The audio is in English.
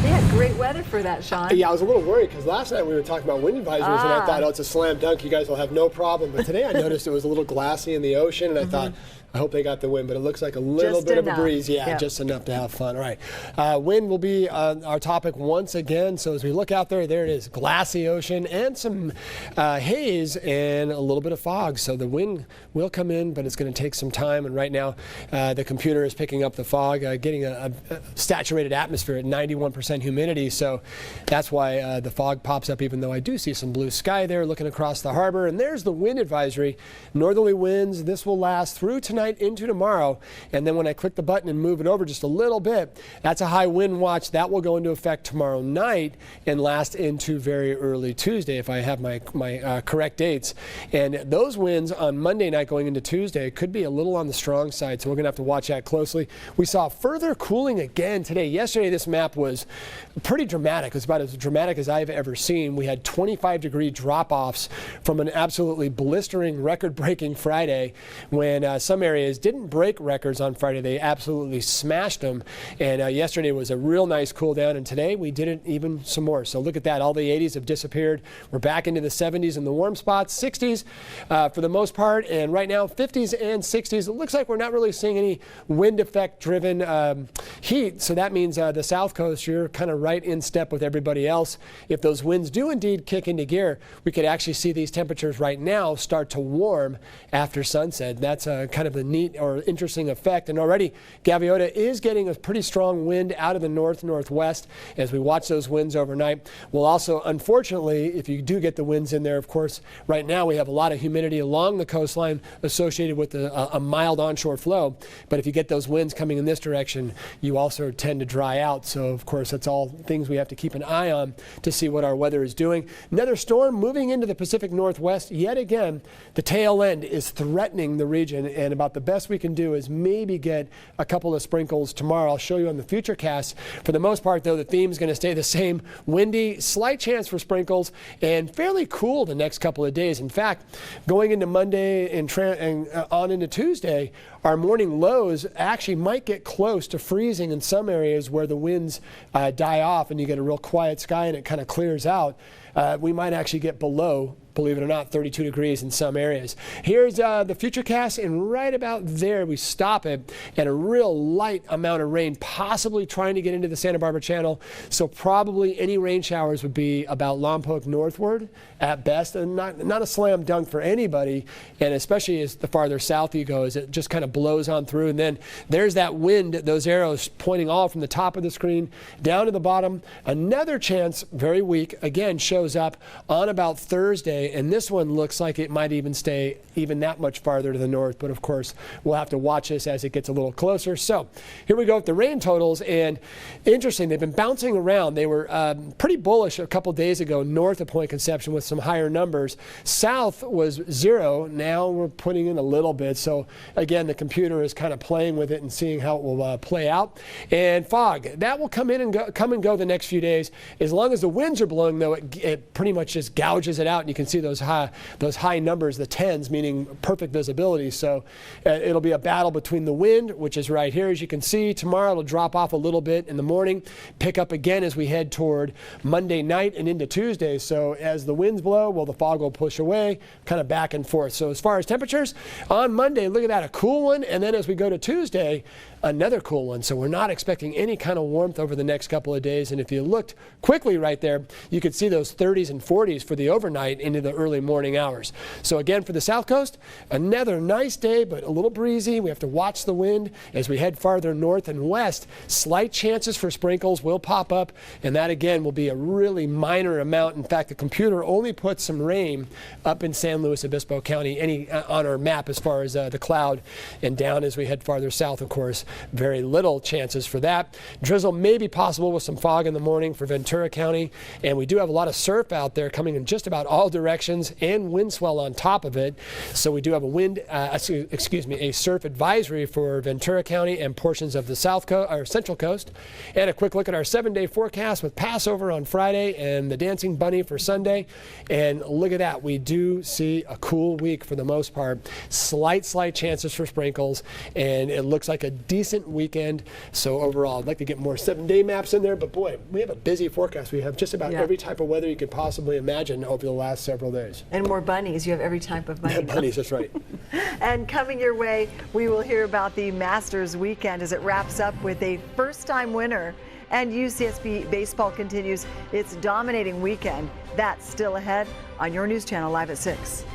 We had great weather for that, Sean. Yeah, I was a little worried because last night we were talking about wind advisories, and I thought, oh, it's a slam dunk. You guys will have no problem. But today I noticed it was a little glassy in the ocean, and I thought, I hope they got the wind, but it looks like a little bit of a breeze. Yeah, just enough to have fun. All right. Wind will be our topic once again. So as we look out there it is, glassy ocean and some haze and a little bit of fog. So the wind will come in, but it's going to take some time. And right now the computer is picking up the fog, getting a saturated atmosphere at 91% humidity. So that's why the fog pops up, even though I do see some blue sky there looking across the harbor. And there's the wind advisory. Northerly winds. This will last through tonight into tomorrow, and then when I click the button and move it over just a little bit, that's a high wind watch that will go into effect tomorrow night and last into very early Tuesday if I have my correct dates. And those winds on Monday night going into Tuesday could be a little on the strong side, so we're going to have to watch that closely. We saw further cooling again today. Yesterday this map was pretty dramatic. It was about as dramatic as I've ever seen. We had 25-degree drop-offs from an absolutely blistering, record-breaking Friday when some areas didn't break records on Friday. They absolutely smashed them. And yesterday was a real nice cool down. And today we did it even some more. So look at that. All the 80s have disappeared. We're back into the 70s in the warm spots, 60s for the most part. And right now 50s and 60s. It looks like we're not really seeing any wind effect driven heat. So that means the South Coast, you're kind of right in step with everybody else. If those winds do indeed kick into gear, we could actually see these temperatures right now start to warm after sunset. That's kind of a neat or interesting effect. And already Gaviota is getting a pretty strong wind out of the northwest as we watch those winds overnight. We'll also, unfortunately, if you do get the winds in there, of course, right now we have a lot of humidity along the coastline associated with a mild onshore flow. But if you get those winds coming in this direction, you also tend to dry out. So, of course, that's all things we have to keep an eye on to see what our weather is doing. Another storm moving into the Pacific Northwest. Yet again, the tail end is threatening the region, and about the best we can do is maybe get a couple of sprinkles tomorrow. I'll show you on the FUTURECAST. For the most part, though, the theme is going to stay the same. Windy, slight chance for sprinkles, and fairly cool the next couple of days. In fact, going into Monday and on into Tuesday, our morning lows actually might get close to freezing in some areas where the winds die off and you get a real quiet sky and it kind of clears out. We might actually get below, believe it or not, 32 degrees in some areas. Here's the FUTURECAST, and right about there we stop it, and a real light amount of rain possibly trying to get into the Santa Barbara Channel. So probably any rain showers would be about Lompoc northward at best, and not a slam dunk for anybody, and especially as the farther south you go, as it just kind of blows on through. And then there's that wind, those arrows pointing all from the top of the screen down to the bottom. Another chance, very weak, again shows up on about Thursday. And this one looks like it might even stay even that much farther to the north. But of course, we'll have to watch this as it gets a little closer. So here we go with the rain totals. And interesting, they've been bouncing around. They were pretty bullish a couple days ago north of Point Conception with some higher numbers. South was 0. Now we're putting in a little bit. So again, the computer is kind of playing with it and seeing how it will play out. And fog, that will come and go the next few days. As long as the winds are blowing, though, it pretty much just gouges it out. And you can see those high numbers, the 10s, meaning perfect visibility. So it'll be a battle between the wind, which is right here, as you can see. Tomorrow it'll drop off a little bit in the morning, pick up again as we head toward Monday night and into Tuesday. So as the winds blow, well, the fog will push away, kind of back and forth. So as far as temperatures, on Monday, look at that, a cool one. And then as we go to Tuesday, another cool one. So we're not expecting any kind of warmth over the next couple of days. And if you looked quickly right there, you could see those 30s and 40s for the overnight into the early morning hours. So again, for the South Coast, another nice day, but a little breezy. We have to watch the wind as we head farther north and west. Slight chances for sprinkles will pop up, and that again will be a really minor amount. In fact, the computer only puts some rain up in San Luis Obispo County on our map as far as the cloud, and down as we head farther south, of course, very little chances for that. Drizzle may be possible with some fog in the morning for Ventura County, and we do have a lot of surf out there coming in just about all directions. directions and wind swell on top of it. So we do have a surf advisory for Ventura County and portions of the Central Coast. And a quick look at our 7-day forecast with Passover on Friday and the Dancing Bunny for Sunday. And look at that, we do see a cool week for the most part. Slight chances for sprinkles, and it looks like a decent weekend. So overall, I'd like to get more 7-day maps in there, but boy, we have a busy forecast. We have just about every type of weather you could possibly imagine over the last several days. And more bunnies. You have every type of bunny. Yeah, bunnies, that's right. And coming your way, we will hear about the Masters weekend as it wraps up with a first-time winner. And UCSB baseball continues its dominating weekend. That's still ahead on your news channel live at 6.